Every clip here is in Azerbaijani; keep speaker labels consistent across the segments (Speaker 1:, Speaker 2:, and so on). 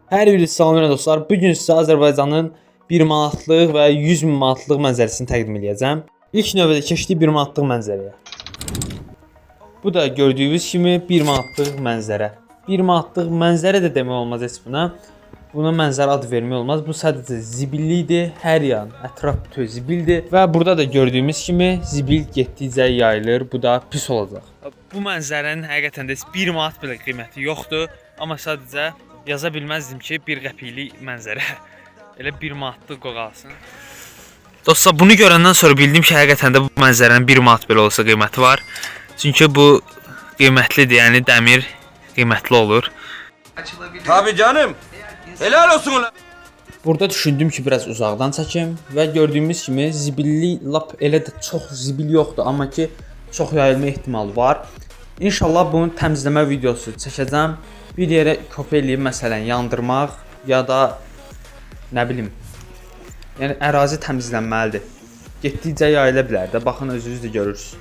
Speaker 1: Hər biri salamlar dostlar. Bu gün sizə Azərbaycanın 1 manatlıq və 100 min manatlıq mənzərəsini təqdim edəcəm. İlk növbədə keçdik 1 manatlıq mənzərəyə. Bu da gördüyünüz kimi 1 manatlıq mənzərə. 1 manatlıq mənzərə də demək olmaz heç buna. Buna mənzərə adı vermək olmaz. Bu sadəcə zibillidir. Hər yan ətraf bütün zibildir və burada da gördüyümüz kimi zibil getdikcə yayılır. Bu da pis olacaq. Bu mənzərənin həqiqətən də 1 manat belə qiyməti yoxdur, amma sadəcə yaza bilməzdim ki, 1 qəpiklik mənzərə elə 1 manatlıq qoyulsun. Dostlar, bunu görəndən sonra bildim ki, həqiqətən də bu mənzərənin 1 manat belə olsa qiyməti var. Çünki bu qiymətlidir, yəni dəmir qiymətli olur.
Speaker 2: Tabii canım. Helal olsun ulan.
Speaker 1: Burada düşündüm ki, biraz uzaqdan çəkim və gördüyümüz kimi zibilli lap elə də çox zibil yoxdur, amma ki çox yayılma ehtimalı var. İnşallah bunu təmizləmə videosu çəkəcəm. Bir yerə kopya eləyib məsələn yandırmaq ya da nə bilim. Yəni ərazi təmizlənməlidir. Getdikcə yayıla bilər də. Baxın özünüz də görürsüz.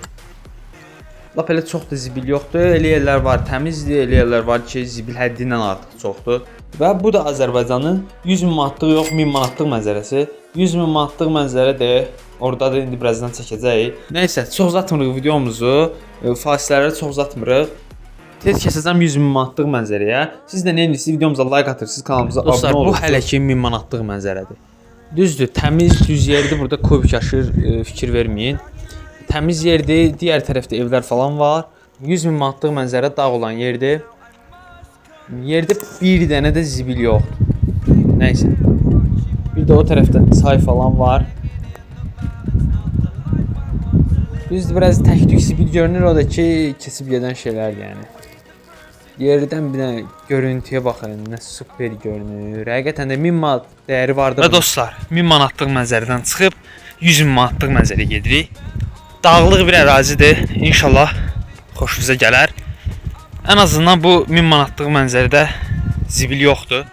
Speaker 1: Lap elə çox da zibil yoxdur. Elə yerlər var təmizdir, elə yerlər var ki, zibil həddindən artıq çoxdur. Və bu da Azərbaycanın 100 min manatlıq yox, 1000 manatlıq mənzərəsi. 100 min manatlıq mənzərə də orada da indi birazdan çəkəcəyik. Nəysə, çox uzatmırıq videomuzu. Fasilələri çox uzatmırıq. Tez keçəcəm 100 min manatlıq mənzərəyə. Siz də nə edirsiniz? Videomuza like atırsınız, kanalımıza abunə olursunuz. Dostlar, bu hələ ki 1000 manatlıq mənzərədir. Düzdür, təmiz düz yerdir. Burada kubik aşır, fikir verməyin. Təmiz yerdir. Digər tərəfdə evlər falan var. 100 min manatlıq mənzərə dağ olan yerdir. Yerdə bir dənə də zibil yoxdur. Nəysə. Bir də o tərəfdə çay falan var. Düzdür, biraz tək-tük zibil görünür, o da ki, keçib gedən şeylərdir yəni. Yerdən bir dənə görüntüyə baxın, nə super görünür. Həqiqətən də 1000 manat dəyəri vardı. Və dostlar, 1000 manatlıq mənzərədən çıxıb 100 min manatlıq mənzərəyə gedirik. Dağlıq bir ərazidir. İnşallah xoşunuza gələr. Ən azından bu 1000 manatlıq mənzərədə zibil yoxdur.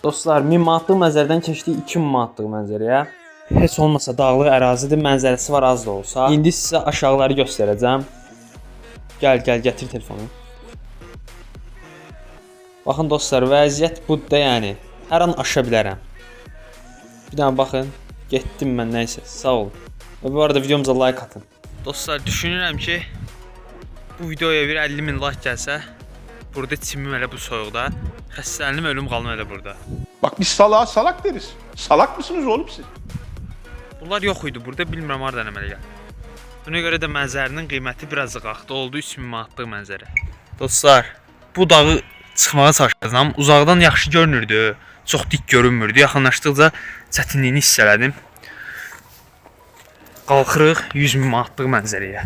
Speaker 1: Dostlar, 1000 manatlıq mənzərədən keçdik 2000 manatlıq mənzərəyə. Heç olmasa dağlıq ərazidir, mənzərəsi var az da olsa. İndi sizə aşağıları göstərəcəm. Gəl, gətir telefonu. Baxın dostlar, vəziyyət budur da yəni. Hər an aşa bilərəm. Bir dənə baxın. Getdim mən, nəysə, sağ olun. Və bu arada videomuza like atın. Dostlar, düşünürəm ki, bu videoya bir 50 min like gəlsə, burada çimim elə bu soyuqda, xəstələndim, ölüm qalım elə burada.
Speaker 3: Bak biz salağa salak deriz. Salak mısınız oğlum siz?
Speaker 1: Bunlar yox idi burada, bilmirəm hardan əmələ gəlir. Buna görə də mənzərənin qiyməti biraz qalxdı, oldu 3000 manatlıq mənzərə. Dostlar, bu dağı çıxmağa çalışacağam. Uzaqdan yaxşı görünürdü, çox dik görünmürdü. Yaxınlaşdıqca çətinliyini hiss elədim. Qalxırıq 100 min manatlıq mənzərəyə.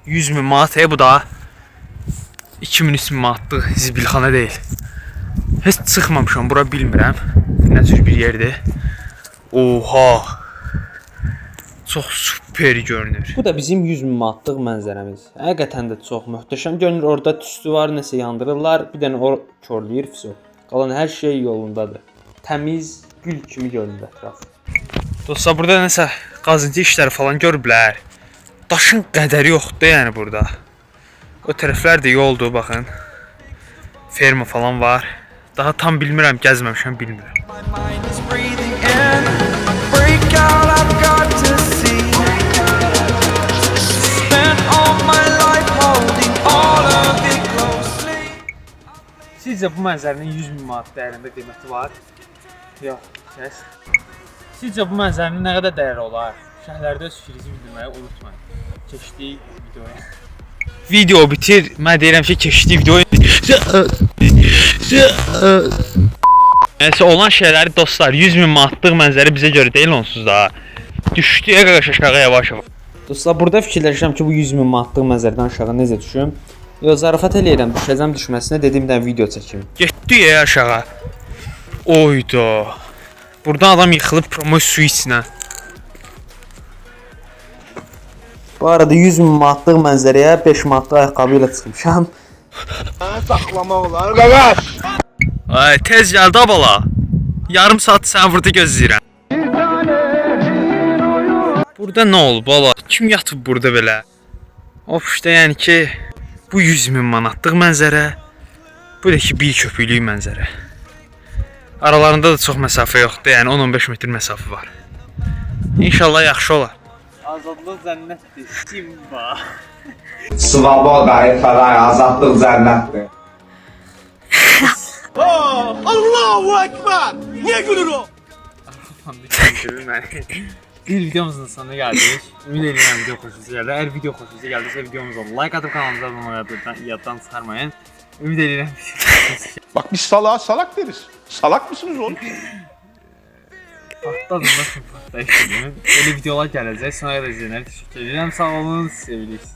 Speaker 1: 100 min manat, bu da 2000-3000 manatlıq zibilxana deyil. Heç çıxmamışam, bura bilmirəm. Nə cür bir yerdir. Oha! Çox super görünür. Bu da bizim 100 min manatlıq mənzərəmiz. Həqiqətən də çox möhtəşəm görünür. Orada tüstü var, nəsə yandırırlar. Bir dənə o körləyir, fiso. Qalan hər şey yolundadır. Təmiz, gül kimi görünür ətraf. Dostlar, burada nəsə qazıntı işləri falan görüblər. Daşın qədəri yoxdur yəni burada. O tərəflər də yoldur, baxın. Ferma falan var. Daha tam bilmirəm, gəzməmişəm, bilmirəm. Sizcə bu mənzərənin 100 min manat dəyərində qiyməti var? Yox, kəs. Sizcə bu mənzərənin nə qədər dəyəri olar? Şərhlərdə öz fikrinizi bildirməyi unutmayın. Keçdik videoya. Video bitir. Mən deyirəm ki, keçdik videoya. Nəysə, olan şeyləri dostlar, 100 min manatlıq mənzərə bizə görə deyil onsuz da. Düşdü aşağı yavaş-yavaş. Dostlar, burada fikirləşirəm ki, bu 100 min manatlıq mənzərədən aşağı necə düşüm? Yox, zarafat eləyirəm, düşəcəm düşməsinə, dediyimdən video çəkim. Getdi aşağı. Oyda. Buradan adam yıxılıb promoy su içinə. Bu arada 100 min manatlıq mənzərəyə 5 manatlıq ayaqqabı ilə çıxmışam.
Speaker 3: Saklamaq olar qaqaş.
Speaker 1: Ay, tez gəl da bala. Yarım saat səni burada gözləyirəm. Burada nə olub bala? Kim yatıb burada belə? Of işte yəni ki, bu 100 min manatlıq mənzərə, bu da ki bir köpüklük mənzərə. Aralarında da çox məsafə yoxdur, yəni 10-15 metr məsafə var. İnşallah yaxşı olar. Azadlıq cənnətdir, Simba.
Speaker 4: Svoboda, Efelay, azadlıq cənnətdir.
Speaker 2: Allahu Ekber. Niye gülür o?
Speaker 1: Bir videomuzun sonuna geldik. Ümid edirəm video xoşunuza gəldi. Əgər video xoşunuza gəldiysə videomuza like atıb kanalımıza abunə olmayı yaddan çıxarmayın. Ümid edirəm.
Speaker 3: Bak biz salağa salak deriz. Salak mısınız oğlum?
Speaker 1: Partladım da şimdi partlayışım. Böyle videolar gələcək. Sonra qədər izləyənlərə təşəkkür edirəm. Sağ olun, sevilirsiniz.